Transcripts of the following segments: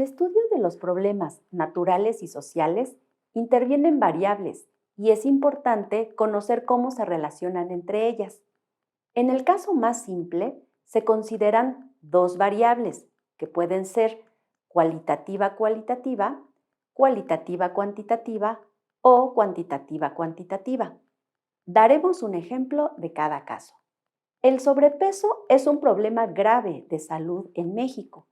estudio de los problemas naturales y sociales intervienen variables y es importante conocer cómo se relacionan entre ellas. En el caso más simple, se consideran dos variables que pueden ser cualitativa-cualitativa, cualitativa-cuantitativa o cuantitativa-cuantitativa. Daremos un ejemplo de cada caso. El sobrepeso es un problema grave de salud en México.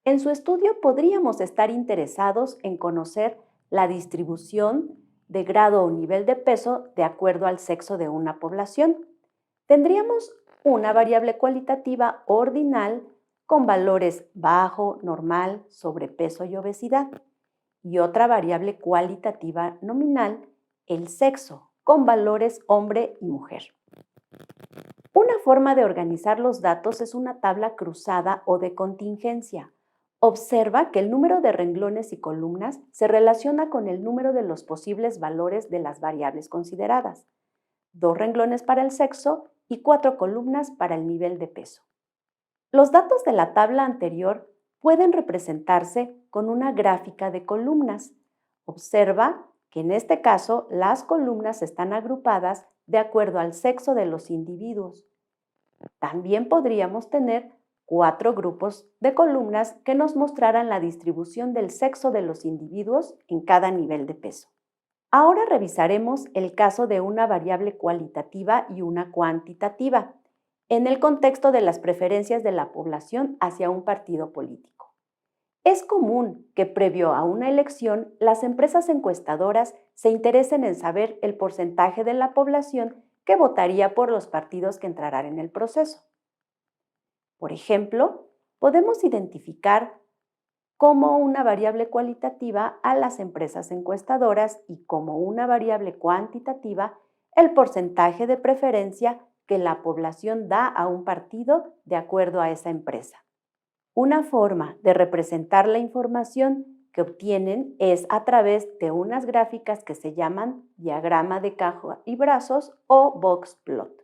En su estudio podríamos estar interesados en conocer la distribución de grado o nivel de peso de acuerdo al sexo de una población. Tendríamos una variable cualitativa ordinal con valores bajo, normal, sobrepeso y obesidad, y otra variable cualitativa nominal, el sexo, con valores hombre y mujer. Una forma de organizar los datos es una tabla cruzada o de contingencia. Observa que el número de renglones y columnas se relaciona con el número de los posibles valores de las variables consideradas. 2 renglones para el sexo y 4 columnas para el nivel de peso. Los datos de la tabla anterior pueden representarse con una gráfica de columnas. Observa que en este caso las columnas están agrupadas de acuerdo al sexo de los individuos. También podríamos tener 4 grupos de columnas que nos mostraran la distribución del sexo de los individuos en cada nivel de peso. Ahora revisaremos el caso de una variable cualitativa y una cuantitativa, en el contexto de las preferencias de la población hacia un partido político. Es común que previo a una elección, las empresas encuestadoras se interesen en saber el porcentaje de la población que votaría por los partidos que entrarán en el proceso. Por ejemplo, podemos identificar como una variable cualitativa a las empresas encuestadoras y como una variable cuantitativa el porcentaje de preferencia que la población da a un partido de acuerdo a esa empresa. Una forma de representar la información que obtienen es a través de unas gráficas que se llaman diagrama de caja y brazos o box plot.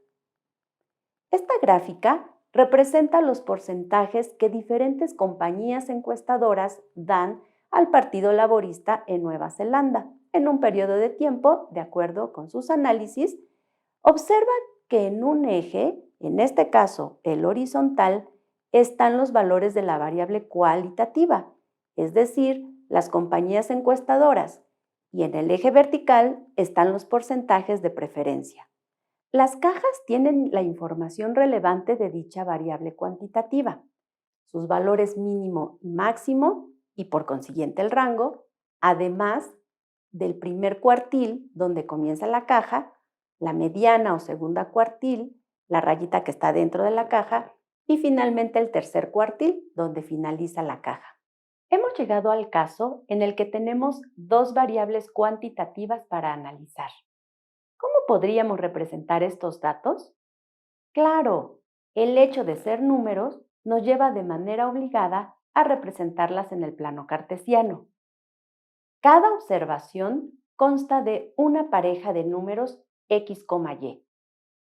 Esta gráfica representa los porcentajes que diferentes compañías encuestadoras dan al Partido Laborista en Nueva Zelanda en un periodo de tiempo, de acuerdo con sus análisis. Observa que en un eje, en este caso el horizontal, están los valores de la variable cualitativa, es decir, las compañías encuestadoras, y en el eje vertical están los porcentajes de preferencia. Las cajas tienen la información relevante de dicha variable cuantitativa, sus valores mínimo y máximo y por consiguiente el rango, además del primer cuartil donde comienza la caja, la mediana o segunda cuartil, la rayita que está dentro de la caja y finalmente el tercer cuartil donde finaliza la caja. Hemos llegado al caso en el que tenemos 2 variables cuantitativas para analizar. ¿Cómo podríamos representar estos datos? Claro, el hecho de ser números nos lleva de manera obligada a representarlas en el plano cartesiano. Cada observación consta de una pareja de números x, y.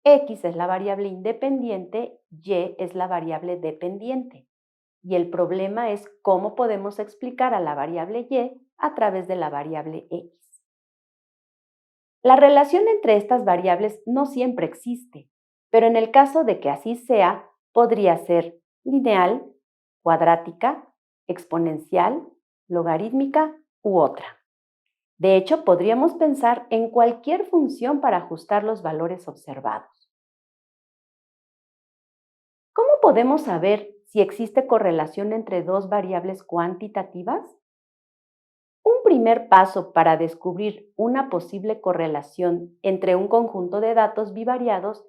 X es la variable independiente, y es la variable dependiente. Y el problema es cómo podemos explicar a la variable y a través de la variable x. La relación entre estas variables no siempre existe, pero en el caso de que así sea, podría ser lineal, cuadrática, exponencial, logarítmica u otra. De hecho, podríamos pensar en cualquier función para ajustar los valores observados. ¿Cómo podemos saber si existe correlación entre 2 variables cuantitativas? Un primer paso para descubrir una posible correlación entre un conjunto de datos bivariados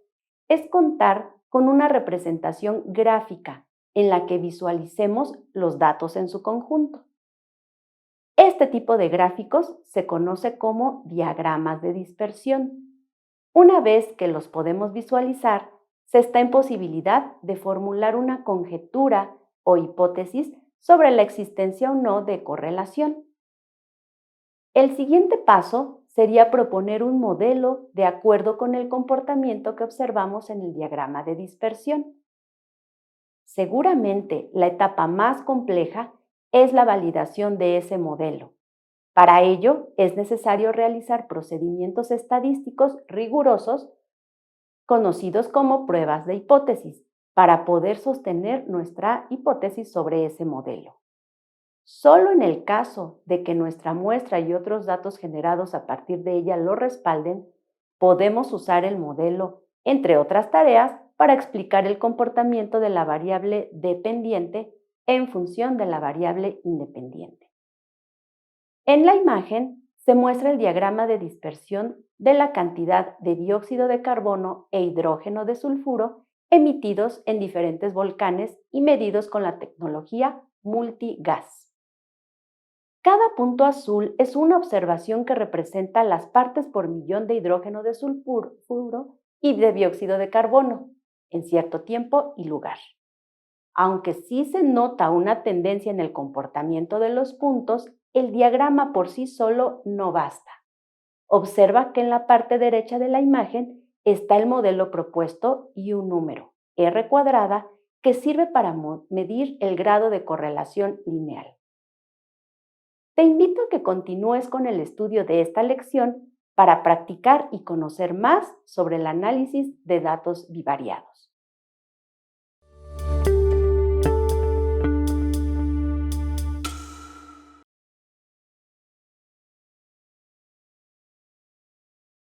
es contar con una representación gráfica en la que visualicemos los datos en su conjunto. Este tipo de gráficos se conoce como diagramas de dispersión. Una vez que los podemos visualizar, se está en posibilidad de formular una conjetura o hipótesis sobre la existencia o no de correlación. El siguiente paso sería proponer un modelo de acuerdo con el comportamiento que observamos en el diagrama de dispersión. Seguramente la etapa más compleja es la validación de ese modelo. Para ello, es necesario realizar procedimientos estadísticos rigurosos, conocidos como pruebas de hipótesis, para poder sostener nuestra hipótesis sobre ese modelo. Solo en el caso de que nuestra muestra y otros datos generados a partir de ella lo respalden, podemos usar el modelo, entre otras tareas, para explicar el comportamiento de la variable dependiente en función de la variable independiente. En la imagen se muestra el diagrama de dispersión de la cantidad de dióxido de carbono e hidrógeno de sulfuro emitidos en diferentes volcanes y medidos con la tecnología multigas. Cada punto azul es una observación que representa las partes por millón de hidrógeno de sulfuro y de dióxido de carbono en cierto tiempo y lugar. Aunque sí se nota una tendencia en el comportamiento de los puntos, el diagrama por sí solo no basta. Observa que en la parte derecha de la imagen está el modelo propuesto y un número, R cuadrada, que sirve para medir el grado de correlación lineal. Te invito a que continúes con el estudio de esta lección para practicar y conocer más sobre el análisis de datos bivariados.